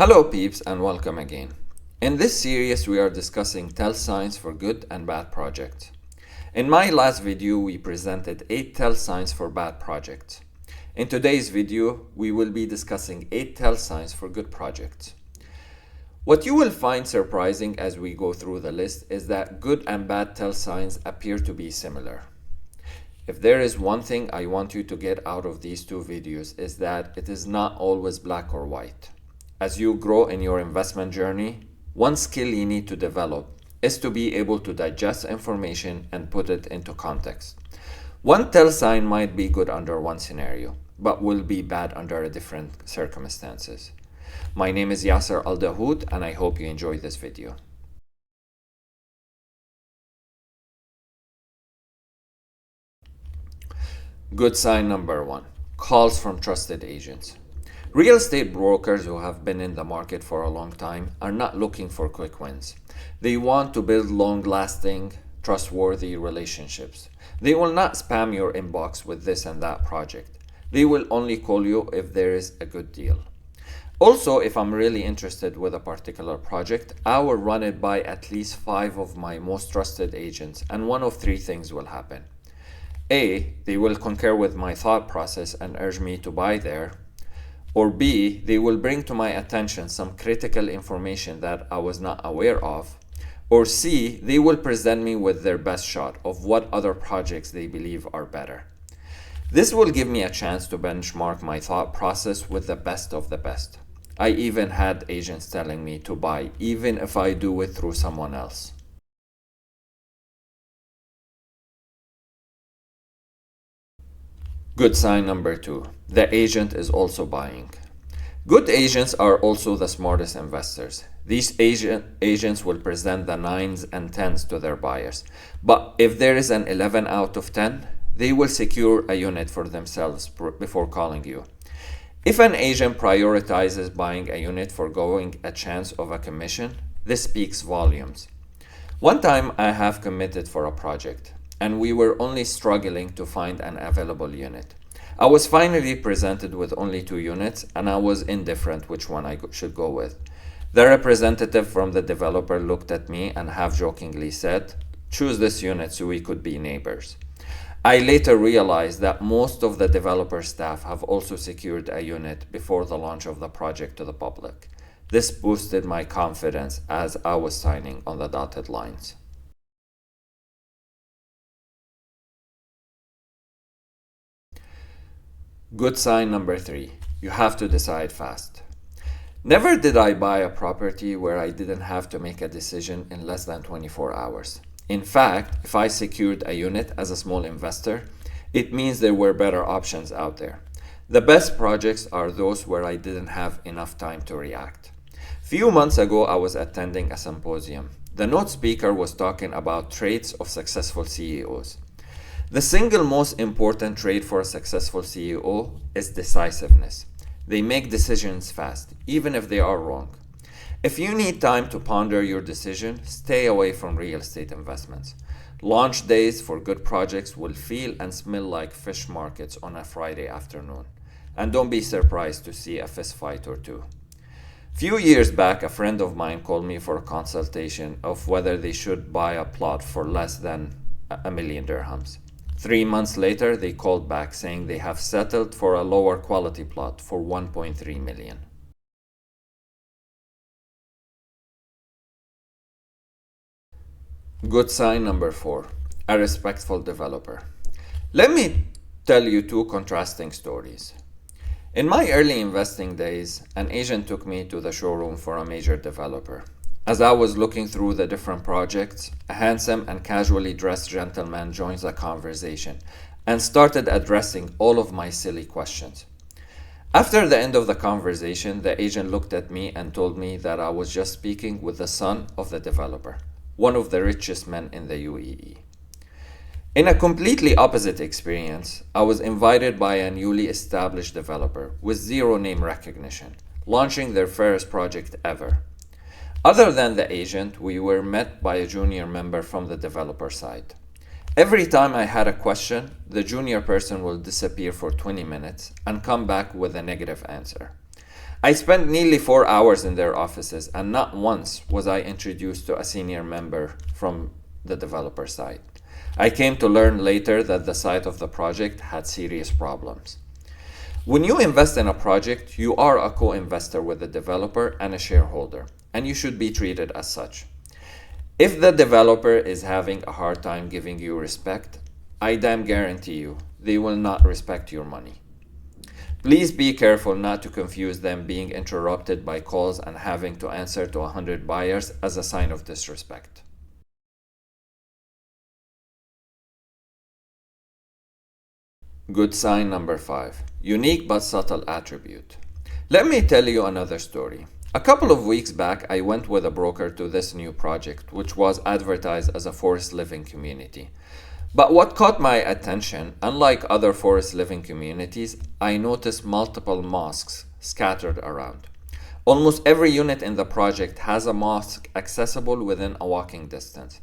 Hello peeps and welcome again. In this series we are discussing tell signs for good and bad projects. In my last video we presented 8 tell signs for bad projects. In today's video we will be discussing 8 tell signs for good projects. What you will find surprising as we go through the list is that good and bad tell signs appear to be similar. If there is one thing I want you to get out of these two videos is that it is not always black or white. As you grow in your investment journey, one skill you need to develop is to be able to digest information and put it into context. One tell sign might be good under one scenario, but will be bad under different circumstances. My name is Al-Dahoud and I hope you enjoyed this video. Good sign number 1. Calls from trusted agents. Real estate brokers who have been in the market for a long time are not looking for quick wins. They want to build long-lasting, trustworthy relationships. They will not spam your inbox with this and that project. They will only call you if there is a good deal. Also, if I'm really interested with a particular project, I will run it by at least 5 of my most trusted agents, and one of 3 things will happen. A, they will concur with my thought process and urge me to buy there. Or B, they will bring to my attention some critical information that I was not aware of. Or C, they will present me with their best shot of what other projects they believe are better. This will give me a chance to benchmark my thought process with the best of the best. I even had agents telling me to buy even if I do it through someone else. Good sign number 2. The agent is also buying. Good agents are also the smartest investors. These agents will present the 9s and 10s to their buyers. But if there is an 11 out of 10, they will secure a unit for themselves before calling you. If an agent prioritizes buying a unit foregoing a chance of a commission, this speaks volumes. One time I have committed for a project, and we were only struggling to find an available unit. I was finally presented with only 2 units, and I was indifferent which one I should go with. The representative from the developer looked at me and half-jokingly said, "Choose this unit so we could be neighbors." I later realized that most of the developer staff have also secured a unit before the launch of the project to the public. This boosted my confidence as I was signing on the dotted lines. Good sign number 3. You have to decide fast. Never did I buy a property where I didn't have to make a decision in less than 24 hours. In fact, if I secured a unit as a small investor, it means there were better options out there. The best projects are those where I didn't have enough time to react. Few months ago, I was attending a symposium. The note speaker was talking about traits of successful CEOs. The single most important trait for a successful CEO is decisiveness. They make decisions fast, even if they are wrong. If you need time to ponder your decision, stay away from real estate investments. Launch days for good projects will feel and smell like fish markets on a Friday afternoon. And don't be surprised to see a fist fight or two. Few years back, a friend of mine called me for a consultation of whether they should buy a plot for less than $1 million. 3 months later, they called back saying they have settled for a lower quality plot for $1.3 million. Good sign number 4. A respectful developer. Let me tell you 2 contrasting stories. In my early investing days, an agent took me to the showroom for a major developer. As I was looking through the different projects, a handsome and casually dressed gentleman joined the conversation and started addressing all of my silly questions. After the end of the conversation, the agent looked at me and told me that I was just speaking with the son of the developer, one of the richest men in the UAE. In a completely opposite experience, I was invited by a newly established developer with 0 name recognition, launching their first project ever. Other than the agent, we were met by a junior member from the developer side. Every time I had a question, the junior person will disappear for 20 minutes and come back with a negative answer. I spent nearly 4 hours in their offices, and not once was I introduced to a senior member from the developer side. I came to learn later that the site of the project had serious problems. When you invest in a project, you are a co-investor with the developer and a shareholder, and you should be treated as such. If the developer is having a hard time giving you respect, I damn guarantee you they will not respect your money. Please be careful not to confuse them being interrupted by calls and having to answer to 100 buyers as a sign of disrespect. Good sign number 5. Unique but subtle attribute. Let me tell you another story. A couple of weeks back, I went with a broker to this new project, which was advertised as a forest living community. But what caught my attention, unlike other forest living communities, I noticed multiple mosques scattered around. Almost every unit in the project has a mosque accessible within a walking distance.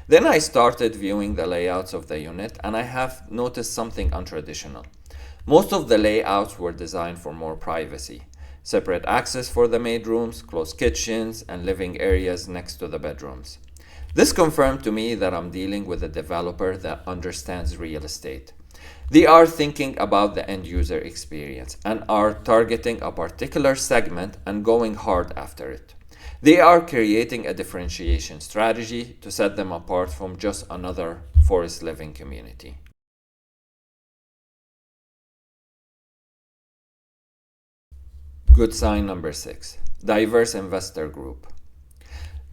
Then I started viewing the layouts of the unit, and I have noticed something untraditional. Most of the layouts were designed for more privacy. Separate access for the maid rooms, closed kitchens, and living areas next to the bedrooms. This confirmed to me that I'm dealing with a developer that understands real estate. They are thinking about the end user experience and are targeting a particular segment and going hard after it. They are creating a differentiation strategy to set them apart from just another forest living community. Good sign number 6. Diverse investor group.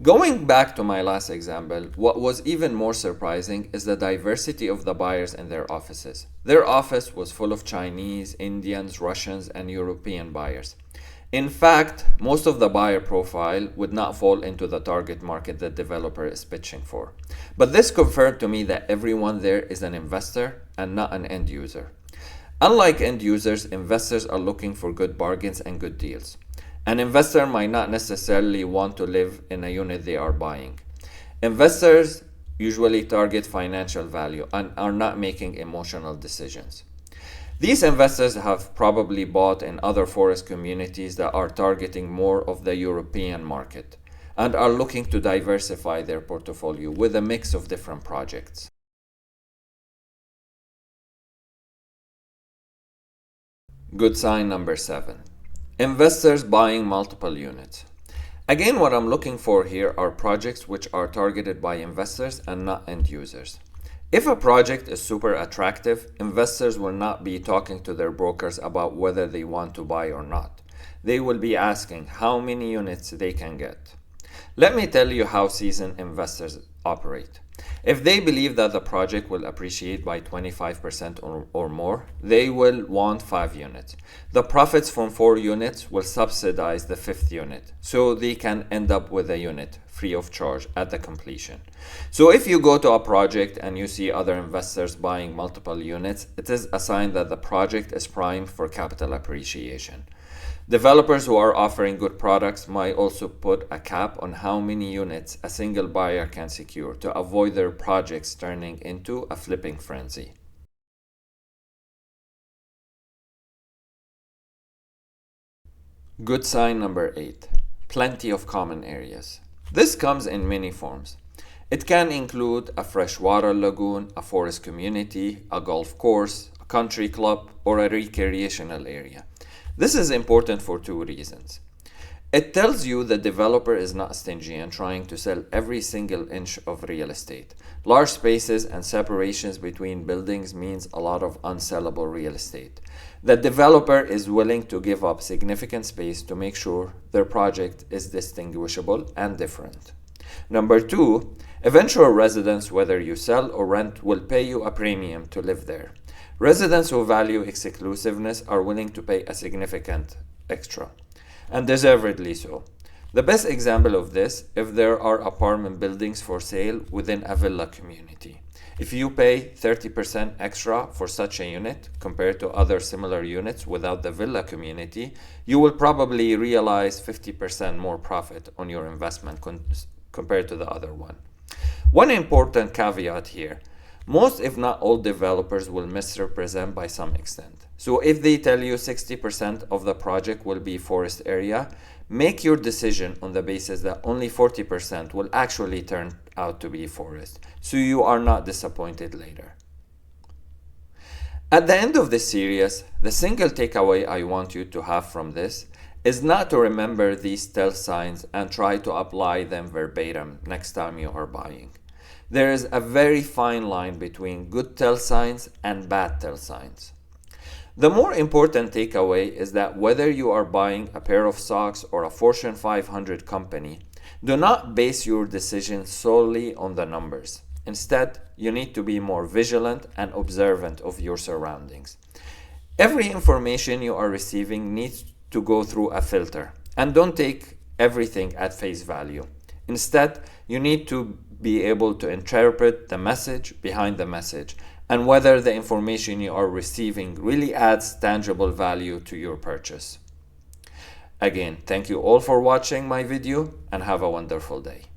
Going back to my last example, what was even more surprising is the diversity of the buyers in their offices. Their office was full of Chinese, Indians, Russians, and European buyers. In fact, most of the buyer profile would not fall into the target market the developer is pitching for. But this confirmed to me that everyone there is an investor and not an end user. Unlike end users, investors are looking for good bargains and good deals. An investor might not necessarily want to live in a unit they are buying. Investors usually target financial value and are not making emotional decisions. These investors have probably bought in other forest communities that are targeting more of the European market and are looking to diversify their portfolio with a mix of different projects. Good sign number 7. Investors buying multiple units. Again, what I'm looking for here are projects which are targeted by investors and not end users. If a project is super attractive, investors will not be talking to their brokers about whether they want to buy or not. They will be asking how many units they can get. Let me tell you how seasoned investors operate. If they believe that the project will appreciate by 25% or more, they will want 5 units. The profits from 4 units will subsidize the 5th unit, so they can end up with a unit free of charge at the completion. So if you go to a project and you see other investors buying multiple units, it is a sign that the project is primed for capital appreciation. Developers who are offering good products might also put a cap on how many units a single buyer can secure to avoid their projects turning into a flipping frenzy. Good sign number 8. Plenty of common areas. This comes in many forms. It can include a freshwater lagoon, a forest community, a golf course, a country club, or a recreational area. This is important for 2 reasons. It tells you the developer is not stingy and trying to sell every single inch of real estate. Large spaces and separations between buildings means a lot of unsellable real estate. The developer is willing to give up significant space to make sure their project is distinguishable and different. Number 2, eventual residents, whether you sell or rent, will pay you a premium to live there. Residents who value exclusiveness are willing to pay a significant extra, and deservedly so. The best example of this, if there are apartment buildings for sale within a villa community. If you pay 30% extra for such a unit compared to other similar units without the villa community, you will probably realize 50% more profit on your investment compared to the other one. One important caveat here. Most, if not all, developers will misrepresent by some extent. So if they tell you 60% of the project will be forest area, make your decision on the basis that only 40% will actually turn out to be forest, so you are not disappointed later. At the end of this series, the single takeaway I want you to have from this is not to remember these tell signs and try to apply them verbatim next time you are buying. There is a very fine line between good tell signs and bad tell signs. The more important takeaway is that whether you are buying a pair of socks or a Fortune 500 company, do not base your decision solely on the numbers. Instead, you need to be more vigilant and observant of your surroundings. Every information you are receiving needs to go through a filter, and don't take everything at face value. Instead, you need to be able to interpret the message behind the message and whether the information you are receiving really adds tangible value to your purchase. Again, thank you all for watching my video and have a wonderful day.